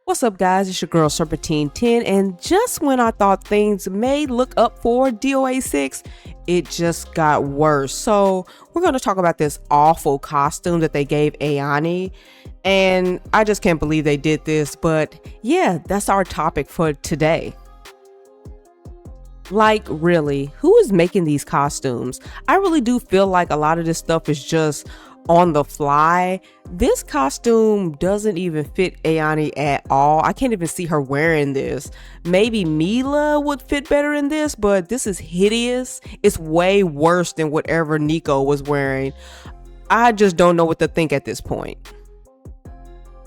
What's up, guys? It's your girl Serpentine10, and just when I thought things may look up for DOA 6, it just got worse. So, we're going to talk about this awful costume that they gave Ayane, and I just can't believe they did this, but yeah, that's our topic for today. Like, really, who is making these costumes? I really do feel like a lot of this stuff is just on the fly. This costume doesn't even fit Ayane at all. I can't even see her wearing this. Maybe Mila would fit better in this, but this is hideous. It's way worse than whatever Nico was wearing. I just don't know what to think at this point.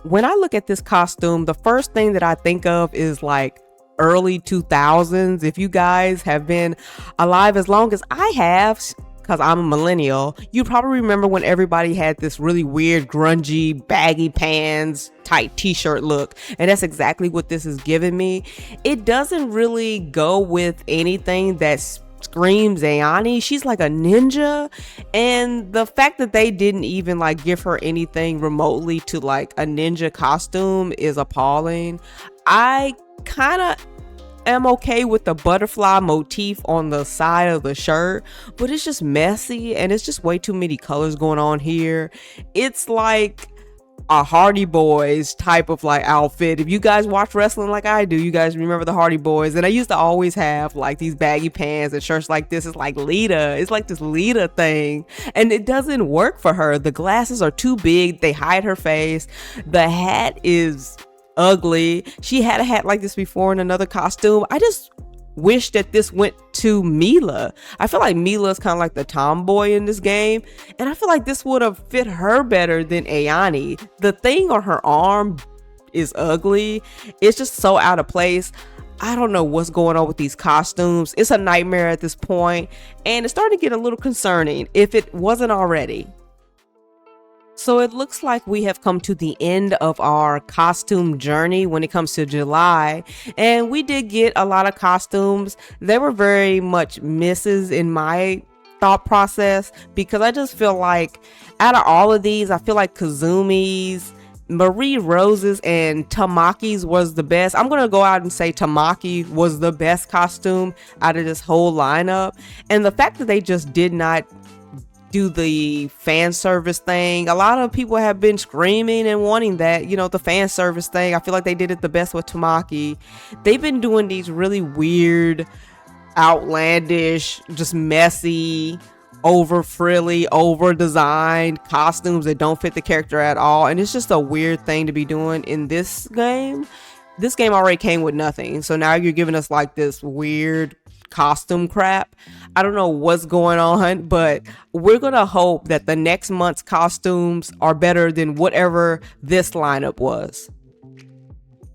When I look at this costume, the first thing that I think of is like early 2000s. If you guys have been alive as long as I have, because I'm a millennial, you probably remember when everybody had this really weird, grungy, baggy pants, tight t-shirt look. And that's exactly what this is giving me. It doesn't really go with anything that screams Ayane. She's like a ninja. And the fact that they didn't even like give her anything remotely to like a ninja costume is appalling. I kind of am okay with the butterfly motif on the side of the shirt, but it's just messy and it's just way too many colors going on here. It's like a Hardy Boys type of like outfit. If you guys watch wrestling like I do, you guys remember the Hardy Boys, and I used to always have like these baggy pants and shirts like this. It's like Lita. It's like this Lita thing, and it doesn't work for her. The glasses are too big. They hide her face. The hat is ugly. She had a hat like this before in another costume. I just wish that this went to Mila. I feel like Mila's kind of like the tomboy in this game, and I feel like this would have fit her better than Ayane. The thing on her arm is ugly. It's just so out of place. I don't know what's going on with these costumes. It's a nightmare at this point, and it's starting to get a little concerning if it wasn't already. So it looks like we have come to the end of our costume journey when it comes to July, and we did get a lot of costumes. They were very much misses in my thought process, because I just feel like out of all of these, I feel like Kazumi's, Marie Rose's, and Tamaki's was the best. I'm gonna go out and say Tamaki was the best costume out of this whole lineup. And the fact that they just did not do the fan service thing. A lot of people have been screaming and wanting that, the fan service thing. I feel like they did it the best with Tamaki. They've been doing these really weird, outlandish, just messy, over frilly, over designed costumes that don't fit the character at all. And it's just a weird thing to be doing in this game. This game already came with nothing. So now you're giving us like this weird costume crap. I don't know what's going on, but we're gonna hope that the next month's costumes are better than whatever this lineup was.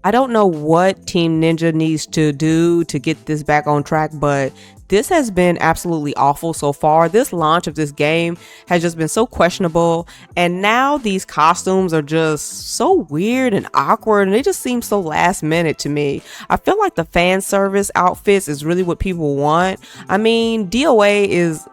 I don't know what Team Ninja needs to do to get this back on track, but this has been absolutely awful so far. This launch of this game has just been so questionable, and now these costumes are just so weird and awkward, and they just seem so last minute to me. I feel like the fan service outfits is really what people want. I mean, DOA is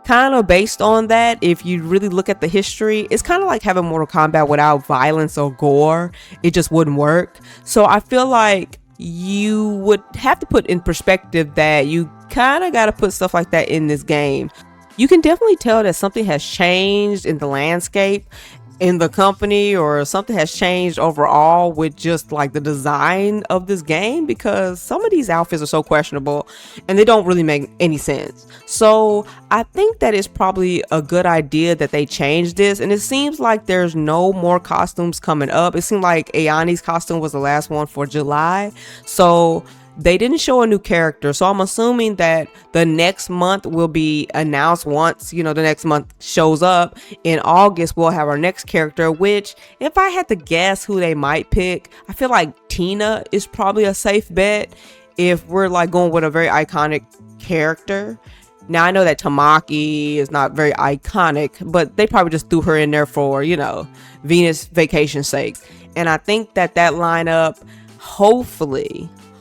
kind of based on that. If you really look at the history, it's kind of like having Mortal Kombat without violence or gore. It just wouldn't work. So I feel like you would have to put in perspective that you kind of got to put stuff like that in this game. You can definitely tell that something has changed in the landscape, in the company, or something has changed overall with just like the design of this game, because some of these outfits are so questionable and they don't really make any sense. So I think that it's probably a good idea that they change this, and it seems like there's no more costumes coming up. It seemed like Ayane's costume was the last one for July, so they didn't show a new character. So I'm assuming that the next month will be announced once, the next month shows up. In August, we'll have our next character, which if I had to guess who they might pick, I feel like Tina is probably a safe bet if we're like going with a very iconic character. Now, I know that Tamaki is not very iconic, but they probably just threw her in there for, Venus Vacation's sake. And I think that lineup,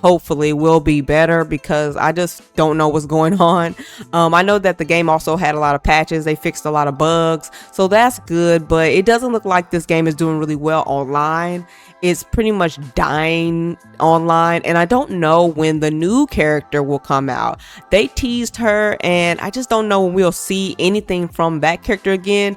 hopefully will be better, because I just don't know what's going on. I know that the game also had a lot of patches. They fixed a lot of bugs, so that's good, but it doesn't look like this game is doing really well online. is pretty much dying online, and I don't know when the new character will come out. They teased her, and I just don't know when we'll see anything from that character again.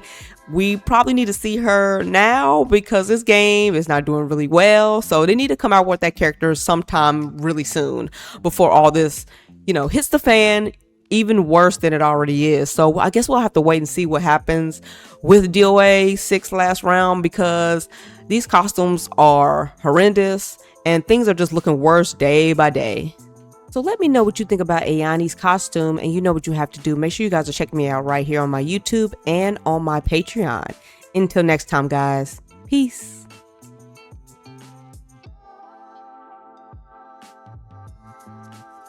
We probably need to see her now because this game is not doing really well. So they need to come out with that character sometime really soon before all this, hits the fan even worse than it already is. So I guess we'll have to wait and see what happens with DOA 6 last round, because these costumes are horrendous and things are just looking worse day by day. So let me know what you think about Ayani's costume, and you know what you have to do. Make sure you guys are checking me out right here on my YouTube and on my Patreon. Until next time, guys. Peace.